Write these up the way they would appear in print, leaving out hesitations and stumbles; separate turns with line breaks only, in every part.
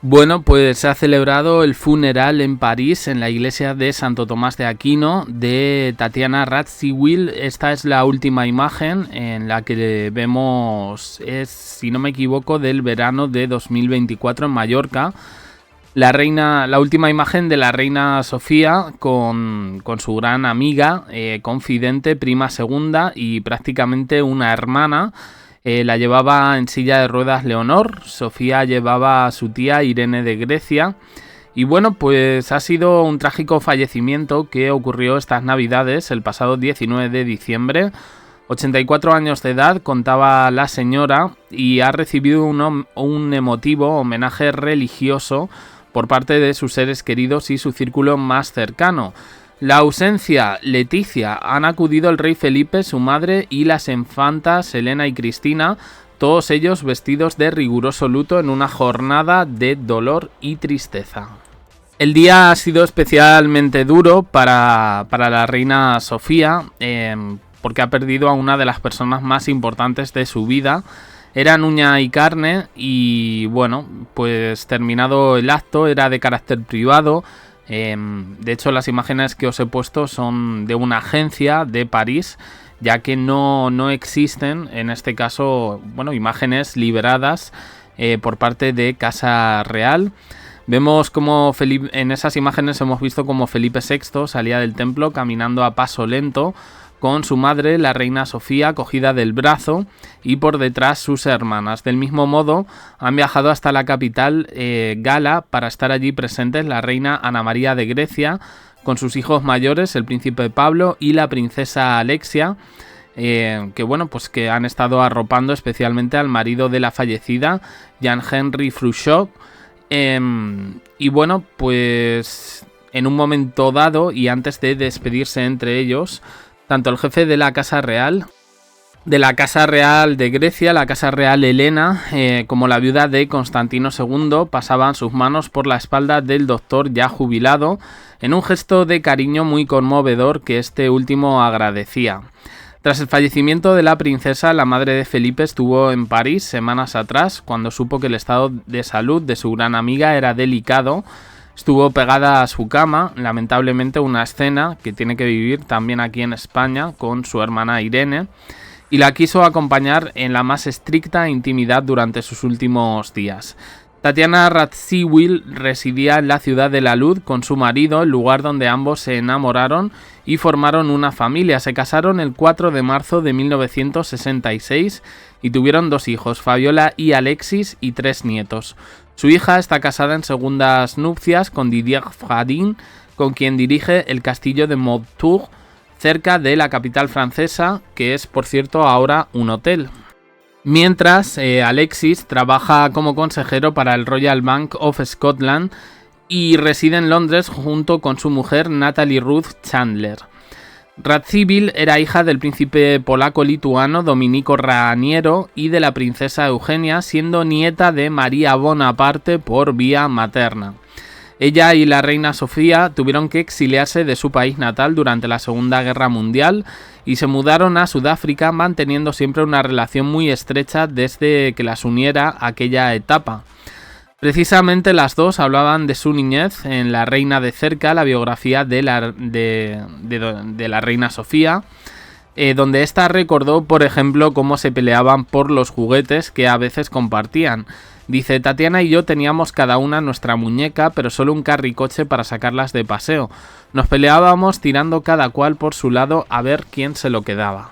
Bueno, pues se ha celebrado el funeral en París, en la iglesia de Santo Tomás de Aquino, de Tatiana Radziwiłł. Esta es la última imagen en la que vemos, si no me equivoco, del verano de 2024 en Mallorca. La última imagen de la reina Sofía con su gran amiga, confidente, prima segunda y prácticamente una hermana. La llevaba en silla de ruedas Leonor, Sofía llevaba a su tía Irene de Grecia. Y bueno, pues ha sido un trágico fallecimiento que ocurrió estas navidades, el pasado 19 de diciembre. 84 años de edad contaba la señora y ha recibido un emotivo homenaje religioso por parte de sus seres queridos y su círculo más cercano. La ausencia, Leticia, han acudido el rey Felipe, su madre y las infantas Elena y Cristina, todos ellos vestidos de riguroso luto en una jornada de dolor y tristeza. El día ha sido especialmente duro para la reina Sofía, porque ha perdido a una de las personas más importantes de su vida. Eran uña y carne y bueno, pues terminado el acto, era de carácter privado. De hecho, las imágenes que os he puesto son de una agencia de París, ya que no existen, en este caso, bueno, imágenes liberadas por parte de Casa Real. Vemos como en esas imágenes hemos visto como Felipe VI salía del templo caminando a paso lento, con su madre, la reina Sofía, cogida del brazo, y por detrás sus hermanas. Del mismo modo, han viajado hasta la capital Gala para estar allí presentes la reina Ana María de Grecia, con sus hijos mayores, el príncipe Pablo y la princesa Alexia, que bueno, pues que han estado arropando especialmente al marido de la fallecida, Jean-Henri Frouchot. Y bueno, pues en un momento dado, y antes de despedirse entre ellos, tanto el jefe de la Casa Real de Grecia, la Casa Real Helena, como la viuda de Constantino II, pasaban sus manos por la espalda del doctor ya jubilado, en un gesto de cariño muy conmovedor que este último agradecía. Tras el fallecimiento de la princesa, la madre de Felipe estuvo en París semanas atrás, cuando supo que el estado de salud de su gran amiga era delicado. Estuvo pegada a su cama, lamentablemente una escena que tiene que vivir también aquí en España con su hermana Irene, y la quiso acompañar en la más estricta intimidad durante sus últimos días. Tatiana Radziwiłł residía en la Ciudad de la Luz con su marido, el lugar donde ambos se enamoraron y formaron una familia. Se casaron el 4 de marzo de 1966 y tuvieron 2 hijos, Fabiola y Alexis, y 3 nietos. Su hija está casada en segundas nupcias con Didier Fradin, con quien dirige el castillo de Montour, cerca de la capital francesa, que es, por cierto, ahora un hotel. Mientras, Alexis trabaja como consejero para el Royal Bank of Scotland y reside en Londres junto con su mujer Natalie Ruth Chandler. Radziwiłł era hija del príncipe polaco-lituano Domenico Raniero y de la princesa Eugenia, siendo nieta de María Bonaparte por vía materna. Ella y la reina Sofía tuvieron que exiliarse de su país natal durante la Segunda Guerra Mundial y se mudaron a Sudáfrica, manteniendo siempre una relación muy estrecha desde que las uniera aquella etapa. Precisamente las dos hablaban de su niñez en La Reina de Cerca, la biografía de la reina Sofía, donde ésta recordó, por ejemplo, cómo se peleaban por los juguetes que a veces compartían. Dice: Tatiana y yo teníamos cada una nuestra muñeca, pero solo un carricoche para sacarlas de paseo. Nos peleábamos tirando cada cual por su lado a ver quién se lo quedaba.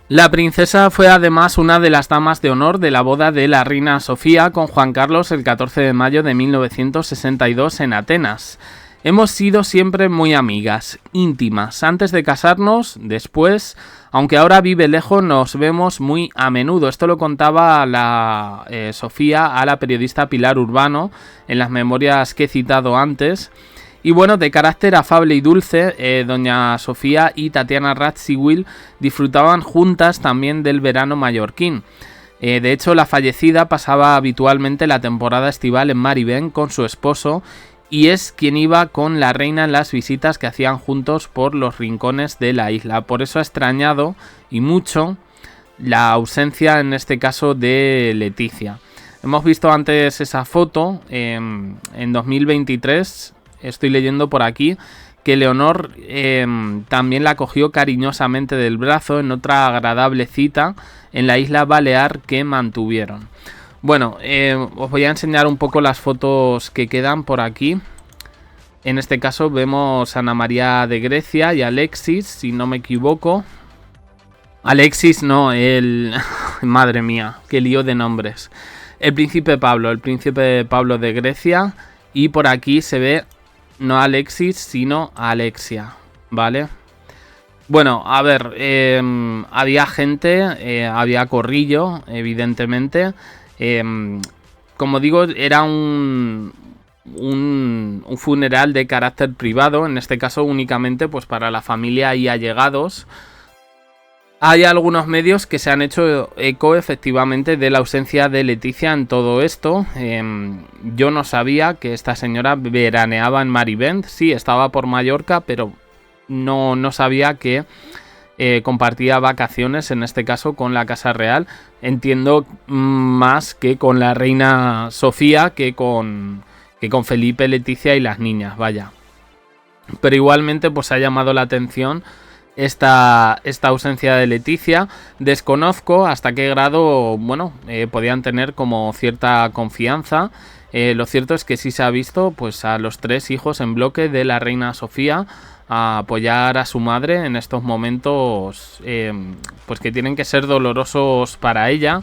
La princesa fue además una de las damas de honor de la boda de la reina Sofía con Juan Carlos el 14 de mayo de 1962 en Atenas. Hemos sido siempre muy amigas, íntimas, antes de casarnos, después, aunque ahora vive lejos, nos vemos muy a menudo. Esto lo contaba Sofía a la periodista Pilar Urbano en las memorias que he citado antes. Y bueno, de carácter afable y dulce, doña Sofía y Tatiana Radziwiłł disfrutaban juntas también del verano mallorquín. De hecho, la fallecida pasaba habitualmente la temporada estival en Maribén con su esposo, y es quien iba con la reina en las visitas que hacían juntos por los rincones de la isla. Por eso ha extrañado y mucho la ausencia, en este caso, de Leticia. Hemos visto antes esa foto, en 2023, estoy leyendo por aquí, que Leonor también la cogió cariñosamente del brazo en otra agradable cita en la isla Balear que mantuvieron. Bueno, os voy a enseñar un poco las fotos que quedan por aquí. En este caso vemos a Ana María de Grecia y Alexis, si no me equivoco. Alexis no, madre mía, qué lío de nombres. El príncipe Pablo de Grecia. Y por aquí se ve no a Alexis, sino a Alexia, ¿vale? Bueno, a ver, había gente, había corrillo, evidentemente. Como digo, era un funeral de carácter privado, en este caso únicamente pues para la familia y allegados. Hay algunos medios que se han hecho eco efectivamente de la ausencia de Leticia en todo esto. Yo no sabía que esta señora veraneaba en Marivent. Sí, estaba por Mallorca, pero no sabía que compartía vacaciones, en este caso con la Casa Real. Entiendo más que con la reina Sofía que con Felipe, Leticia y las niñas, vaya. Pero igualmente pues ha llamado la atención esta ausencia de Leticia. Desconozco hasta qué grado, bueno, podían tener como cierta confianza. Lo cierto es que sí se ha visto pues a los 3 hijos en bloque de la reina Sofía a apoyar a su madre en estos momentos pues que tienen que ser dolorosos para ella.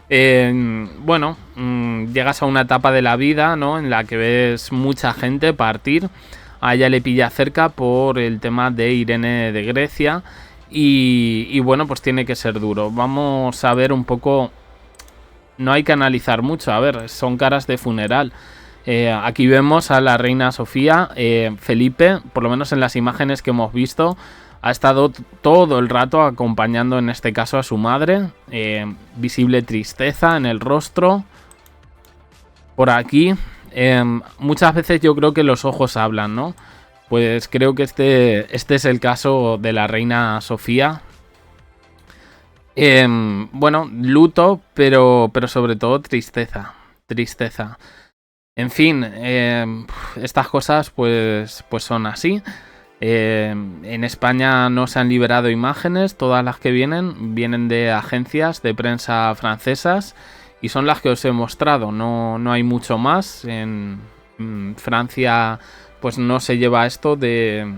Bueno, llegas a una etapa de la vida, ¿no?, en la que ves mucha gente partir. A ella le pilla cerca por el tema de Irene de Grecia y bueno, pues tiene que ser duro. Vamos a ver un poco, no hay que analizar mucho, a ver, son caras de funeral. Aquí vemos a la reina Sofía. Felipe, por lo menos en las imágenes que hemos visto, ha estado todo el rato acompañando en este caso a su madre. Visible tristeza en el rostro. Por aquí. Muchas veces yo creo que los ojos hablan, ¿no? Pues creo que este es el caso de la reina Sofía. Bueno, luto, pero sobre todo tristeza. En fin, estas cosas pues son así. En España no se han liberado imágenes, todas las que vienen de agencias de prensa francesas. Y son las que os he mostrado, no hay mucho más. En Francia pues no se lleva esto de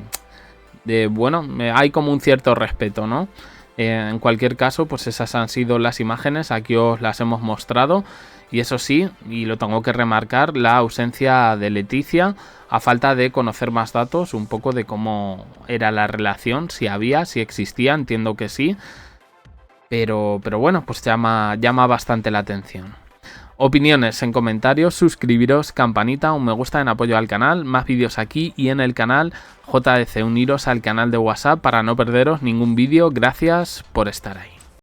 bueno, hay como un cierto respeto, ¿no? En cualquier caso, pues esas han sido las imágenes, aquí os las hemos mostrado. Y eso sí, y lo tengo que remarcar, la ausencia de Leticia, a falta de conocer más datos, un poco de cómo era la relación, si existía, entiendo que sí. Pero bueno, pues llama bastante la atención. Opiniones en comentarios, suscribiros, campanita, un me gusta en apoyo al canal, más vídeos aquí y en el canal JDC. Uniros al canal de WhatsApp para no perderos ningún vídeo. Gracias por estar ahí.